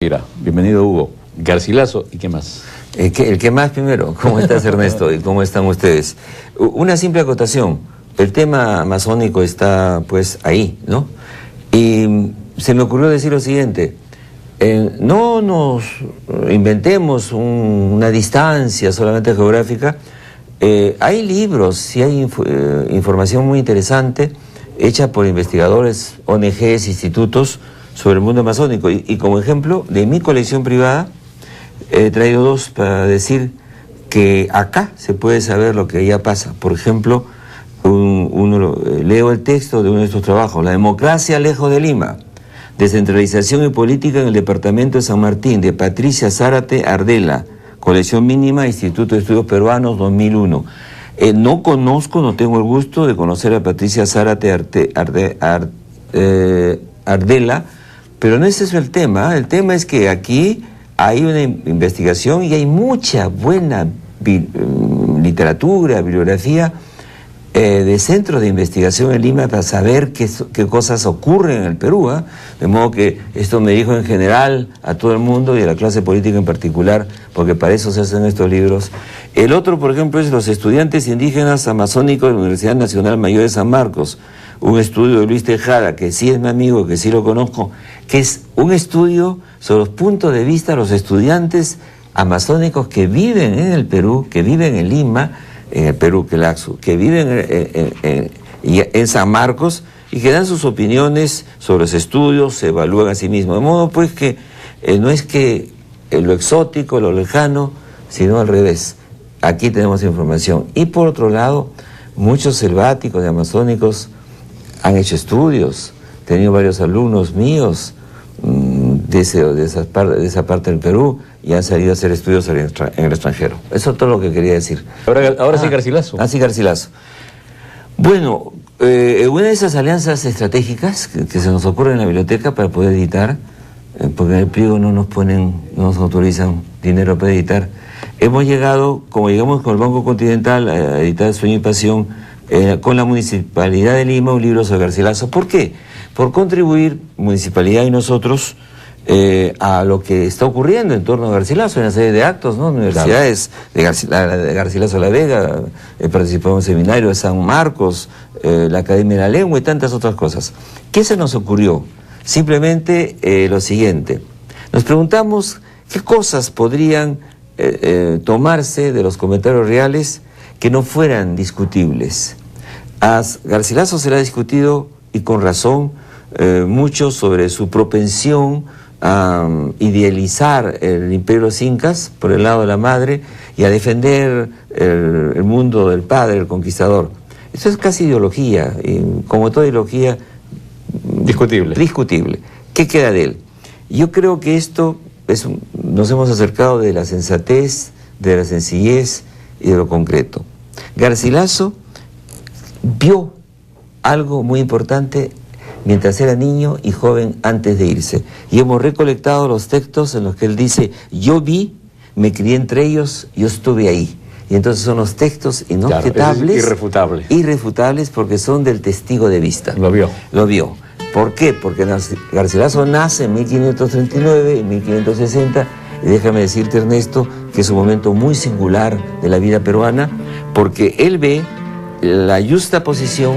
Mira, bienvenido Hugo. Garcilaso, ¿y qué más? El que más primero. ¿Cómo estás, Ernesto? ¿Y cómo están ustedes? Una simple acotación. El tema masónico está, pues, ahí, ¿no? Y se me ocurrió decir lo siguiente. No nos inventemos una distancia solamente geográfica. Hay libros y hay información muy interesante hecha por investigadores, ONGs, institutos, sobre el mundo masónico. Y como ejemplo, de mi colección privada, he traído dos para decir que acá se puede saber lo que allá pasa. Por ejemplo, leo el texto de uno de estos trabajos, La democracia lejos de Lima, descentralización y política en el departamento de San Martín, de Patricia Zárate Ardela, colección mínima, Instituto de Estudios Peruanos, 2001. No conozco, no tengo el gusto de conocer a Patricia Zárate Ardela, pero no ese es el tema. El tema es que aquí hay una investigación y hay mucha buena literatura, bibliografía de centros de investigación en Lima para saber qué cosas ocurren en el Perú, ¿eh? De modo que esto me dijo en general a todo el mundo y a la clase política en particular, porque para eso se hacen estos libros. El otro, por ejemplo, es Los estudiantes indígenas amazónicos de la Universidad Nacional Mayor de San Marcos, un estudio de Luis Tejada, que sí es mi amigo, que sí lo conozco, que es un estudio sobre los puntos de vista de los estudiantes amazónicos que viven en el Perú, que viven en Lima, en el Perú, que viven en San Marcos y que dan sus opiniones sobre los estudios, se evalúan a sí mismos. De modo pues que no es que lo exótico, lo lejano, sino al revés. Aquí tenemos información. Y por otro lado, muchos selváticos y amazónicos han hecho estudios. He tenido varios alumnos míos de esa parte del Perú y han salido a hacer estudios en el extranjero. Eso es todo lo que quería decir. Ahora sí, Garcilaso. Sí, Garcilaso. Bueno, una de esas alianzas estratégicas que se nos ocurre en la biblioteca para poder editar, porque en el pliego no nos autorizan dinero para editar, hemos llegado, como llegamos con el Banco Continental a editar Sueño y Pasión, con la Municipalidad de Lima, un libro sobre Garcilaso. ¿Por qué? Por contribuir, Municipalidad y nosotros, a lo que está ocurriendo en torno a Garcilaso, en una serie de actos, ¿no? Universidades, claro. de Garcilaso La Vega, participamos en un seminario de San Marcos, la Academia de la Lengua y tantas otras cosas. ¿Qué se nos ocurrió? Simplemente lo siguiente. Nos preguntamos qué cosas podrían tomarse de los comentarios reales que no fueran discutibles. A Garcilaso se le ha discutido, y con razón, mucho sobre su propensión a idealizar el imperio de los incas por el lado de la madre y a defender el mundo del padre, el conquistador. Eso es casi ideología, y como toda ideología... Discutible. ¿Qué queda de él? Yo creo que esto nos hemos acercado de la sensatez, de la sencillez y de lo concreto. Garcilaso vio algo muy importante mientras era niño y joven antes de irse. Y hemos recolectado los textos en los que él dice, yo vi, me crié entre ellos, yo estuve ahí. Y entonces son los textos inobjetables, claro, irrefutables porque son del testigo de vista. Lo vio. ¿Por qué? Porque Garcilaso nace en 1539, en 1560, y déjame decirte, Ernesto, que es un momento muy singular de la vida peruana, porque él ve la justa posición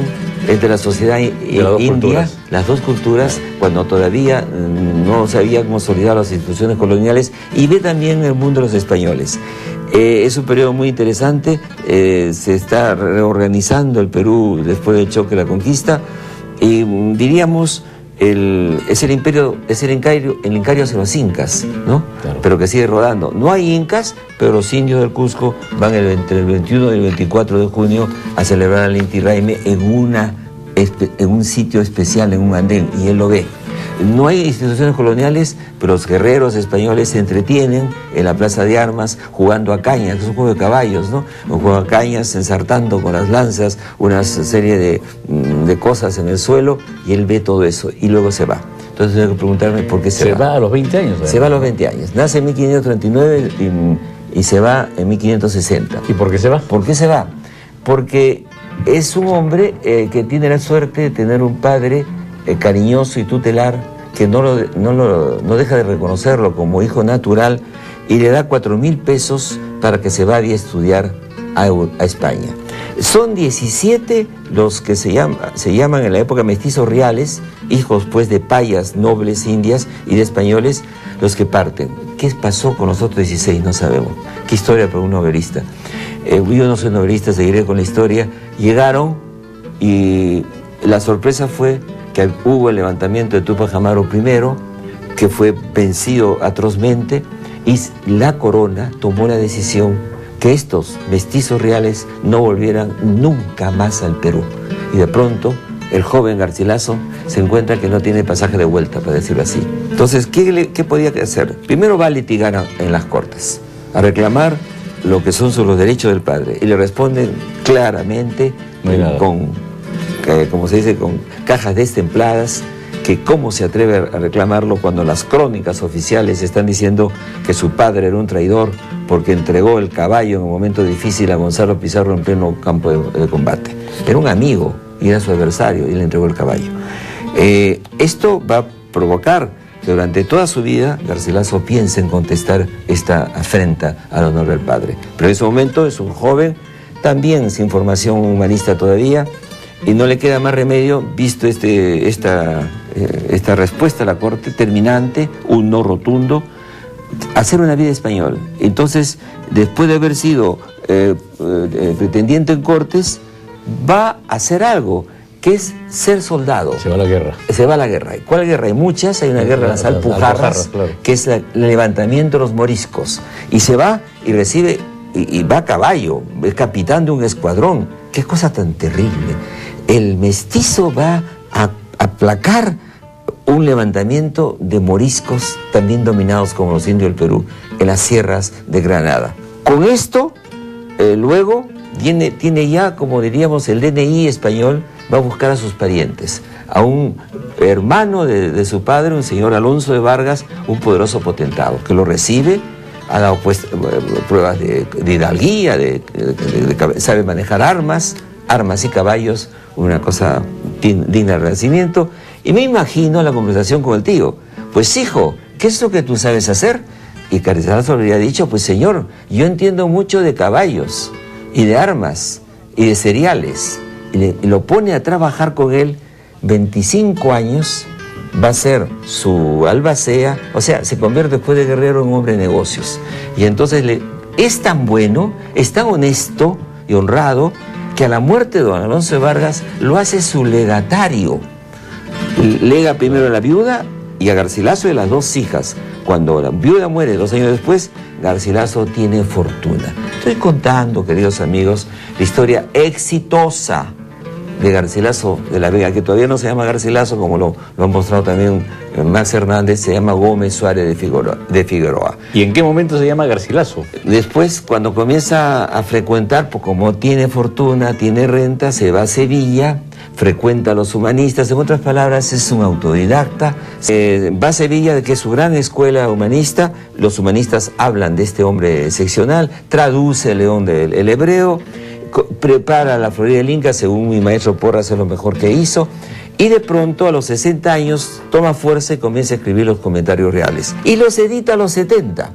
entre la sociedad india, las dos culturas, cuando todavía no se habían consolidado las instituciones coloniales, y ve también el mundo de los españoles. Es un periodo muy interesante, se está reorganizando el Perú después del choque de la conquista, y diríamos, es el encario hacia los incas, ¿no? Claro. Pero que sigue rodando. No hay incas, pero los indios del Cusco van entre el 21 y el 24 de junio a celebrar el Inti Raymi en un sitio especial, en un andén, y él lo ve. No hay instituciones coloniales, pero los guerreros españoles se entretienen en la plaza de armas jugando a cañas, que es un juego de caballos, ¿no? Un juego a cañas, ensartando con las lanzas una serie de cosas en el suelo, y él ve todo eso y luego se va. Entonces tengo que preguntarme por qué se va. ¿Se va a los 20 años? Se va a los 20 años. Nace en 1539 y se va en 1560. ¿Y por qué se va? ¿Por qué se va? Porque es un hombre que tiene la suerte de tener un padre cariñoso y tutelar, que no deja de reconocerlo como hijo natural y le da 4.000 pesos para que se vaya a estudiar a España. Son 17 los que se llaman en la época mestizos reales, hijos pues de payas, nobles indias y de españoles, los que parten. ¿Qué pasó con los otros 16? No sabemos. ¿Qué historia para un novelista? Yo no soy novelista, seguiré con la historia. Llegaron y la sorpresa fue que hubo el levantamiento de Túpac Amaru I, que fue vencido atrozmente, y la corona tomó la decisión que estos mestizos reales no volvieran nunca más al Perú. Y de pronto, el joven Garcilaso se encuentra que no tiene pasaje de vuelta, para decirlo así. Entonces, ¿qué podía hacer? Primero va a litigar en las cortes, a reclamar lo que son los derechos del padre. Y le responden claramente, como se dice, con cajas destempladas, que cómo se atreve a reclamarlo cuando las crónicas oficiales están diciendo que su padre era un traidor porque entregó el caballo en un momento difícil a Gonzalo Pizarro en pleno campo de combate. Era un amigo y era su adversario y le entregó el caballo. Esto va a provocar que durante toda su vida Garcilaso piense en contestar esta afrenta al honor del padre. Pero en ese momento es un joven, también sin formación humanista todavía, y no le queda más remedio, visto esta respuesta a la corte terminante, un no rotundo, hacer una vida español. Entonces, después de haber sido pretendiente en cortes, va a hacer algo, que es ser soldado. Se va a la guerra. Se va a la guerra. ¿Cuál guerra? Hay muchas. Hay una guerra en las Alpujarras, claro, que es el levantamiento de los moriscos. Y se va y recibe, y va a caballo, es capitán de un escuadrón. Qué cosa tan terrible. El mestizo va a aplacar un levantamiento de moriscos también dominados como los indios del Perú en las sierras de Granada. Con esto, luego tiene ya, como diríamos, el DNI español, va a buscar a sus parientes, a un hermano de su padre, un señor Alonso de Vargas, un poderoso potentado, que lo recibe, ha dado pues pruebas de hidalguía, sabe manejar armas y caballos, una cosa digna del Renacimiento. Y me imagino la conversación con el tío: pues hijo, ¿qué es lo que tú sabes hacer? Y Garcilaso le había dicho: pues señor, yo entiendo mucho de caballos y de armas y de cereales. Y lo pone a trabajar con él 25 años, va a ser su albacea, o sea, se convierte después de guerrero en un hombre de negocios. Y entonces es tan bueno, es tan honesto y honrado, que a la muerte de don Alonso de Vargas lo hace su legatario. Lega primero a la viuda y a Garcilaso y a las dos hijas. Cuando la viuda muere 2 años después, Garcilaso tiene fortuna. Estoy contando, queridos amigos, la historia exitosa de Garcilaso de la Vega, que todavía no se llama Garcilaso, como lo ha mostrado también Max Hernández, se llama Gómez Suárez de Figueroa. ¿Y en qué momento se llama Garcilaso? Después, cuando comienza a frecuentar, pues como tiene fortuna, tiene renta, se va a Sevilla, frecuenta a los humanistas, en otras palabras, es un autodidacta. Va a Sevilla, que es su gran escuela humanista, los humanistas hablan de este hombre excepcional, traduce el León del hebreo, prepara la Florida del Inca, según mi maestro Porras, es lo mejor que hizo, y de pronto a los 60 años toma fuerza y comienza a escribir los comentarios reales. Y los edita a los 70.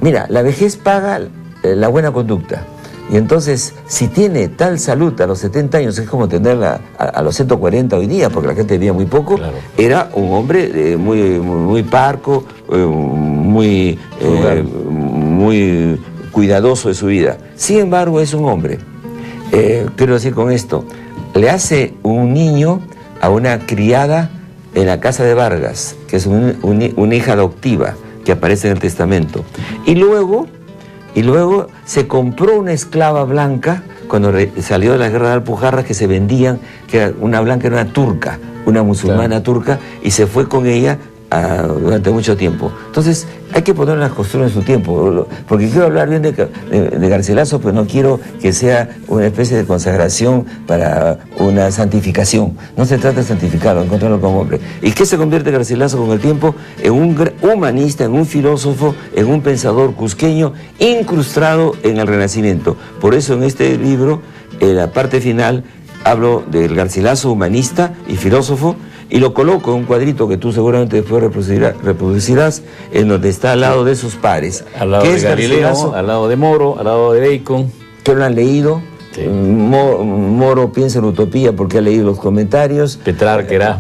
Mira, la vejez paga la buena conducta. Y entonces, si tiene tal salud a los 70 años, es como tenerla a los 140 hoy día, porque la gente vivía muy poco, claro. Era un hombre muy parco, muy cuidadoso de su vida. Sin embargo, es un hombre, quiero decir con esto, le hace un niño a una criada en la casa de Vargas, que es una hija adoptiva, que aparece en el testamento. Y luego se compró una esclava blanca, cuando salió de la guerra de Alpujarras, que se vendían, que una blanca era una turca, una musulmana, claro, turca, y se fue con ella durante mucho tiempo. Entonces hay que poner las costuras en su tiempo, porque quiero hablar bien de Garcilaso, pero no quiero que sea una especie de consagración para una santificación. No se trata de santificarlo, de encontrarlo como hombre. ¿Y qué se convierte Garcilaso con el tiempo? En un humanista, en un filósofo, en un pensador cusqueño incrustado en el Renacimiento. Por eso en este libro, en la parte final, hablo del Garcilaso humanista y filósofo, y lo coloco en un cuadrito que tú seguramente después reproducirás, en donde está al lado de sus pares. Al lado de Galileo, al lado de Moro, al lado de Bacon. Que lo han leído. Sí. Moro piensa en utopía porque ha leído los comentarios. Petrarca,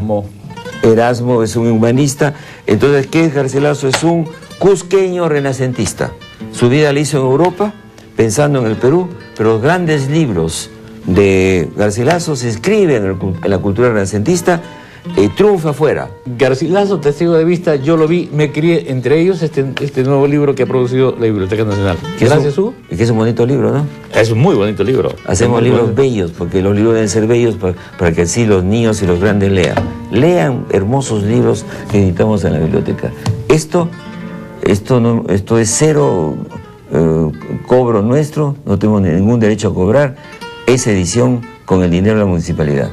Erasmo es un humanista. Entonces, ¿qué es Garcilaso? Es un cusqueño renacentista. Su vida la hizo en Europa, pensando en el Perú, pero los grandes libros de Garcilaso se escriben en la cultura renacentista, triunfa afuera. Garcilaso, testigo de vista, yo lo vi, me crié entre ellos este nuevo libro que ha producido la Biblioteca Nacional. Gracias, Hugo. Que es un bonito libro, ¿no? Es un muy bonito libro. Hacemos libros bellos, porque los libros deben ser bellos para que así los niños y los grandes lean. Lean hermosos libros que editamos en la biblioteca. Esto es cero cobro nuestro, no tenemos ningún derecho a cobrar. Esa edición con el dinero de la municipalidad.